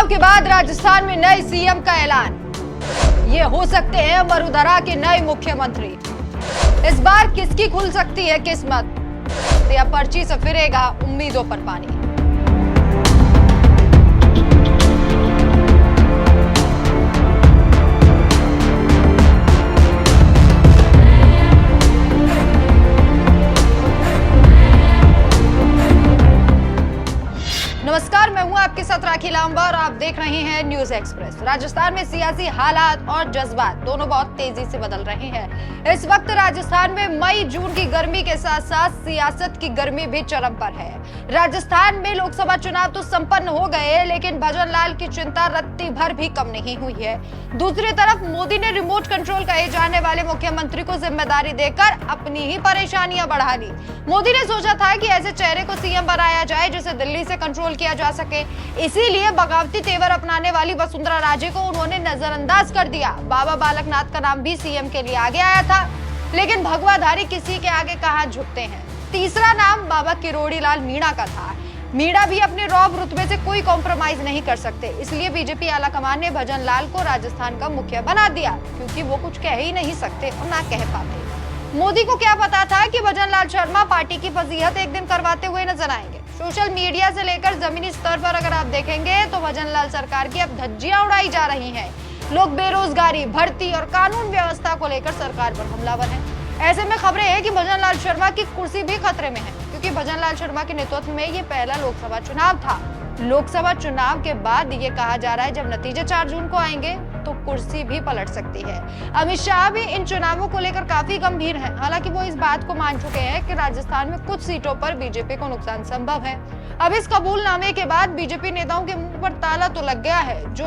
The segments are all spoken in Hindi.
चुनाव के बाद राजस्थान में नए सीएम का ऐलान। ये हो सकते हैं वसुंधरा के नए मुख्यमंत्री। इस बार किसकी खुल सकती है किस्मत, या पर्ची से फिरेगा उम्मीदों पर पानी। नमस्कार, मैं हूं आपके साथ राखी लांबा और आप देख रहे हैं न्यूज एक्सप्रेस। राजस्थान में सियासी हालात और जज्बात दोनों बहुत तेजी से बदल रहे हैं। इस वक्त राजस्थान में मई जून की गर्मी के साथ साथ सियासत की गर्मी भी चरम पर है। राजस्थान में लोकसभा चुनाव तो संपन्न हो गए, लेकिन भजन लाल की चिंता रत्ती भर भी कम नहीं हुई है। दूसरी तरफ मोदी ने रिमोट कंट्रोल कहे जाने वाले मुख्यमंत्री को जिम्मेदारी देकर अपनी ही परेशानियां बढ़ा ली। मोदी ने सोचा था कि ऐसे चेहरे को सीएम बनाया जाए जिसे दिल्ली से कंट्रोल किया जा सके, इसीलिए बगावती तेवर अपनाने वाली वसुंधरा राजे को उन्होंने नजरअंदाज कर दिया। बाबा बालकनाथ का नाम भी सीएम के लिए आगे आया था, लेकिन भगवाधारी किसी के आगे कहां झुकते हैं। तीसरा नाम बाबा किरोड़ी लाल मीणा का था। मीणा भी अपने रॉब रुतबे से कोई कॉम्प्रोमाइज नहीं कर सकते, इसलिए बीजेपी आलाकमान ने भजन लाल को राजस्थान का मुखिया बना दिया, क्योंकि वो कुछ कह ही नहीं सकते और ना कह पाते। मोदी को क्या पता था कि भजन लाल शर्मा पार्टी की फजीहत एक दिन करवाते हुए नजर आएंगे। सोशल मीडिया से लेकर जमीनी स्तर पर अगर आप देखेंगे तो भजन लाल सरकार की अब धज्जियां उड़ाई जा रही हैं। लोग बेरोजगारी, भर्ती और कानून व्यवस्था को लेकर सरकार पर हमलावर हैं। ऐसे में खबरें हैं कि भजन लाल शर्मा की कुर्सी भी खतरे में है, क्योंकि भजन लाल शर्मा के नेतृत्व में ये पहला लोकसभा चुनाव था। लोकसभा चुनाव के बाद ये कहा जा रहा है जब नतीजे 4 जून को आएंगे तो कुर्सी भी पलट सकती है। अमित शाह भी इन चुनावों को लेकर काफी गंभीर हैं। हालांकि वो इस बात को मान चुके हैं कि राजस्थान में कुछ सीटों पर बीजेपी को नुकसान संभव है। अब इस कबूलनामे के बाद बीजेपी नेताओं के मुंह पर ताला तो लग गया है, जो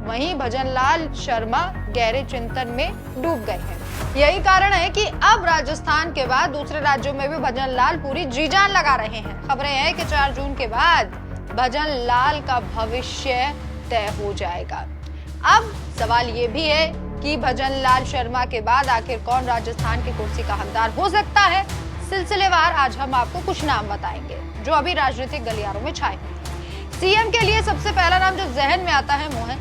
वहीं भजन लाल शर्मा गहरे चिंतन में डूब गए हैं। यही कारण है कि अब राजस्थान के बाद दूसरे राज्यों में भी भजन लाल पूरी जी जान लगा रहे हैं। खबरें हैं कि 4 जून के बाद भजन लाल का भविष्य तय हो जाएगा। अब सवाल ये भी है कि भजन लाल शर्मा के बाद आखिर कौन राजस्थान की कुर्सी का हकदार हो सकता है। सिलसिलेवार आज हम आपको कुछ नाम बताएंगे जो अभी राजनीतिक गलियारों में छाए हैं। सीएम के लिए सबसे पहला नाम जो जहन में आता है वो है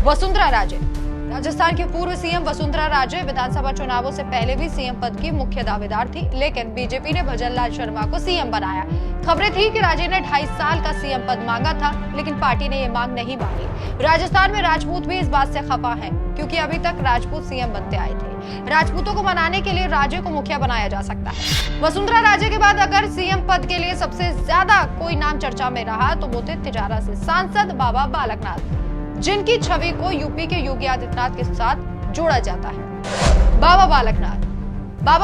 वसुंधरा राजे। राजस्थान के पूर्व सीएम वसुंधरा राजे विधानसभा चुनावों से पहले भी सीएम पद की मुख्य दावेदार थी, लेकिन बीजेपी ने भजन लाल शर्मा को सीएम बनाया। खबरें थी कि राजे ने 2.5 साल का सीएम पद मांगा था, लेकिन पार्टी ने ये मांग नहीं मानी। राजस्थान में राजपूत भी इस बात से खफा हैं, क्योंकि अभी तक राजपूत सीएम बनते आए थे। राजपूतों को मनाने के लिए राजे को मुखिया बनाया जा सकता है। वसुंधरा राजे के बाद अगर सीएम पद के लिए सबसे ज्यादा कोई नाम चर्चा में रहा तो वो थे तिजारा से सांसद बाबा बालकनाथ, जिनकी छवि को यूपी के योगी आदित्यनाथ के साथ जोड़ा जाता है। बाबा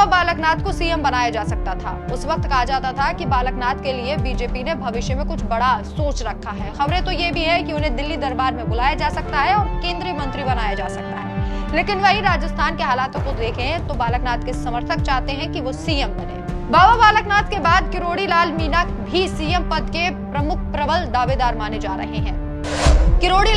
बालकनाथ को सीएम बनाया जा सकता था। उस वक्त कहा जाता था कि बालकनाथ के लिए बीजेपी ने भविष्य में कुछ बड़ा सोच रखा है। खबरें तो ये भी है कि उन्हें दिल्ली दरबार में बुलाया जा सकता है और केंद्रीय मंत्री बनाया जा सकता है। लेकिन वही राजस्थान के हालातों को देखें तो बालकनाथ के समर्थक चाहते हैं कि वो सीएम बने। बाबा बालकनाथ के बाद किरोड़ी लाल मीणा भी सीएम पद के प्रमुख प्रबल दावेदार माने जा रहे हैं। किरोड़ी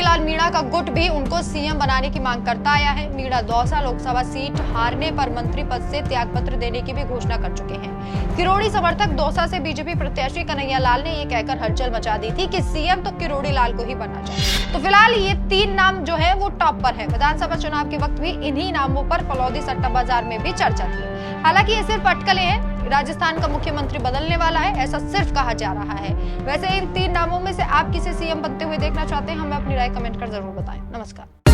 लाल मीणा का गुट भी उनको सीएम बनाने की मांग करता आया है। मीणा दौसा लोकसभा सीट हारने पर मंत्री पद से त्यागपत्र देने की भी घोषणा कर चुके हैं। किरोड़ी समर्थक दौसा से बीजेपी प्रत्याशी कन्हैया लाल ने ये कहकर हलचल मचा दी थी कि सीएम तो किरोड़ी लाल को ही बनना चाहिए। तो फिलहाल ये 3 नाम जो है वो टॉप पर है। विधानसभा चुनाव के वक्त भी इन्हीं नामों पर फलौदी सट्टा बाजार में भी चर्चा थी। हालांकि ये सिर्फ अटकलें हैं। राजस्थान का मुख्यमंत्री बदलने वाला है, ऐसा सिर्फ कहा जा रहा है। वैसे इन 3 नामों में से आप किसे सीएम बनते हुए देखना चाहते हैं, हमें अपनी राय कमेंट कर जरूर बताएं। नमस्कार।